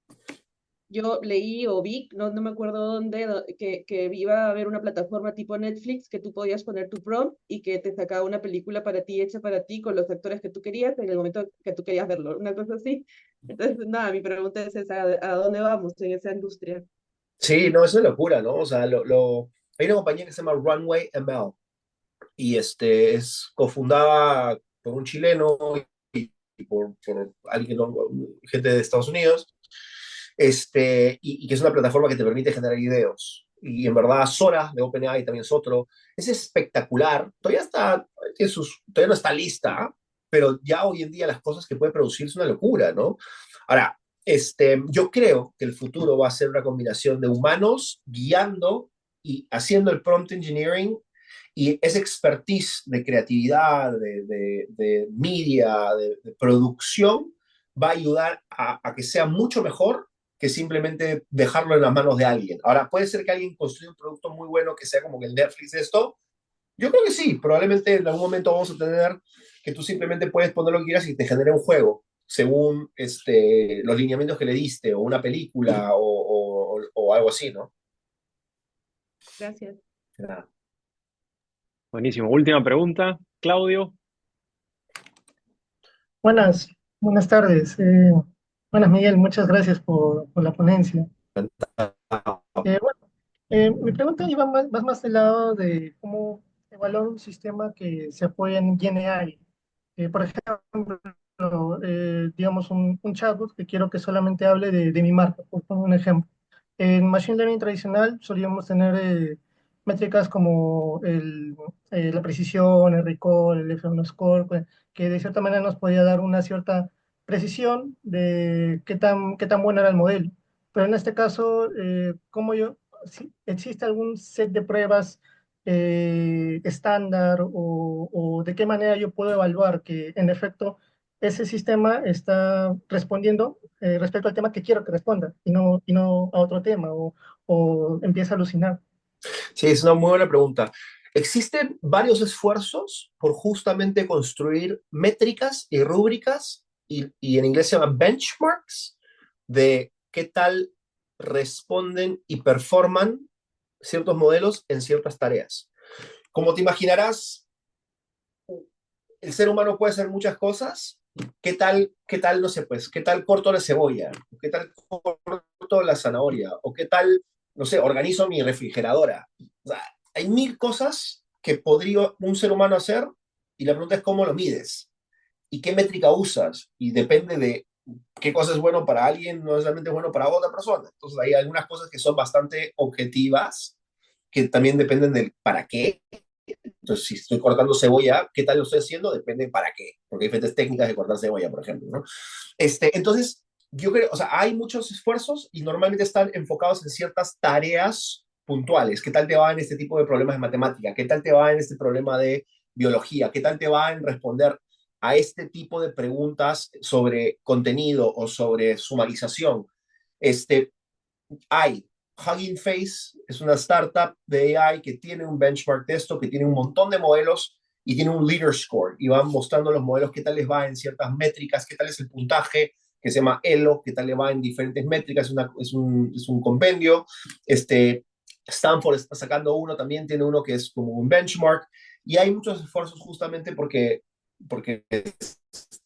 Yo leí o vi, no me acuerdo dónde, que iba a haber una plataforma tipo Netflix que tú podías poner tu prompt y que te sacaba una película para ti, hecha para ti, con los actores que tú querías en el momento que tú querías verlo, una cosa así. Entonces, nada, mi pregunta es esa, ¿a dónde vamos en esa industria?
Sí, no, es una locura, ¿no? O sea, hay una compañía que se llama Runway ML y es cofundada por un chileno y por alguien, gente de Estados Unidos, y que es una plataforma que te permite generar videos. Y en verdad, Sora de OpenAI también es otro. Es espectacular. Todavía no está lista, ¿ah? Pero ya hoy en día las cosas que puede producir es una locura, ¿no? Ahora, yo creo que el futuro va a ser una combinación de humanos guiando y haciendo el prompt engineering Y ese expertise de creatividad, de media, de producción, va a ayudar a que sea mucho mejor que simplemente dejarlo en las manos de alguien. Ahora, puede ser que alguien construya un producto muy bueno que sea como que el Netflix de esto. Yo creo que sí, probablemente en algún momento vamos a tener que tú simplemente puedes poner lo que quieras y te genere un juego según los lineamientos que le diste, o una película, o algo así, ¿no?
Gracias.
Ya.
Buenísimo. Última pregunta, Claudio.
Buenas, buenas tardes. Buenas, Miguel, muchas gracias por la ponencia. Bueno, mi pregunta iba más del lado de cómo evaluar un sistema que se apoya en GenAI. Por ejemplo, digamos un chatbot que quiero que solamente hable de mi marca, por poner un ejemplo. En Machine Learning tradicional solíamos tener métricas como la precisión, el recall, el F1 score, pues, que de cierta manera nos podía dar una cierta precisión de qué tan bueno era el modelo. Pero en este caso, si existe algún set de pruebas estándar o de qué manera yo puedo evaluar que en efecto ese sistema está respondiendo respecto al tema que quiero que responda y no a otro tema o empieza a alucinar.
Sí, es una muy buena pregunta. Existen varios esfuerzos por justamente construir métricas y rúbricas, y en inglés se llama benchmarks, de qué tal responden y performan ciertos modelos en ciertas tareas. Como te imaginarás, el ser humano puede hacer muchas cosas. Qué tal, no sé, pues, qué tal corto la cebolla? ¿Qué tal corto la zanahoria? ¿O qué tal, no sé, organizo mi refrigeradora? O sea, hay mil cosas que podría un ser humano hacer, y la pregunta es cómo lo mides y qué métrica usas, y depende de qué cosa es bueno para alguien, no necesariamente es bueno para otra persona. Entonces hay algunas cosas que son bastante objetivas, que también dependen del para qué. Entonces, si estoy cortando cebolla, ¿qué tal lo estoy haciendo? Depende para qué, porque hay diferentes técnicas de cortar cebolla, por ejemplo, ¿no? Entonces, yo creo, o sea, hay muchos esfuerzos y normalmente están enfocados en ciertas tareas puntuales. ¿Qué tal te va en este tipo de problemas de matemática? ¿Qué tal te va en este problema de biología? ¿Qué tal te va en responder a este tipo de preguntas sobre contenido o sobre sumarización? Este, hay Hugging Face, es una startup de AI que tiene un benchmark de esto, que tiene un montón de modelos y tiene un leader score, y van mostrando a los modelos qué tal les va en ciertas métricas, qué tal es el puntaje, que se llama ELO, qué tal le va en diferentes métricas. Es un compendio. Stanford está sacando uno también, tiene uno que es como un benchmark, y hay muchos esfuerzos justamente porque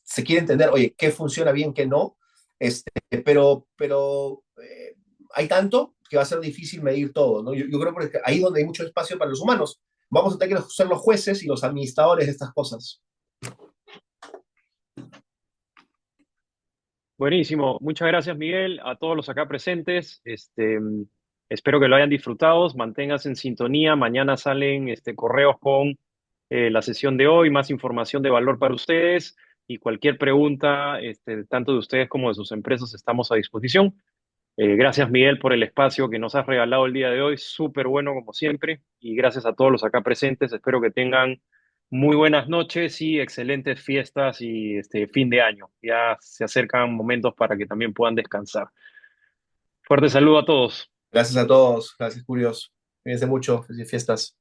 se quiere entender, oye, qué funciona bien, qué no. Pero hay tanto que va a ser difícil medir todo, ¿no? Yo creo que ahí es donde hay mucho espacio para los humanos. Vamos a tener que ser los jueces y los administradores de estas cosas.
Buenísimo. Muchas gracias, Miguel, a todos los acá presentes. Espero que lo hayan disfrutado. Manténganse en sintonía. Mañana salen correos con la sesión de hoy, más información de valor para ustedes, y cualquier pregunta, tanto de ustedes como de sus empresas, estamos a disposición. Gracias, Miguel, por el espacio que nos has regalado el día de hoy. Súper bueno, como siempre. Y gracias a todos los acá presentes. Espero que tengan muy buenas noches y excelentes fiestas y fin de año. Ya se acercan momentos para que también puedan descansar. Fuerte saludo a todos.
Gracias a todos. Gracias, Curios. Cuídense mucho. Felices fiestas.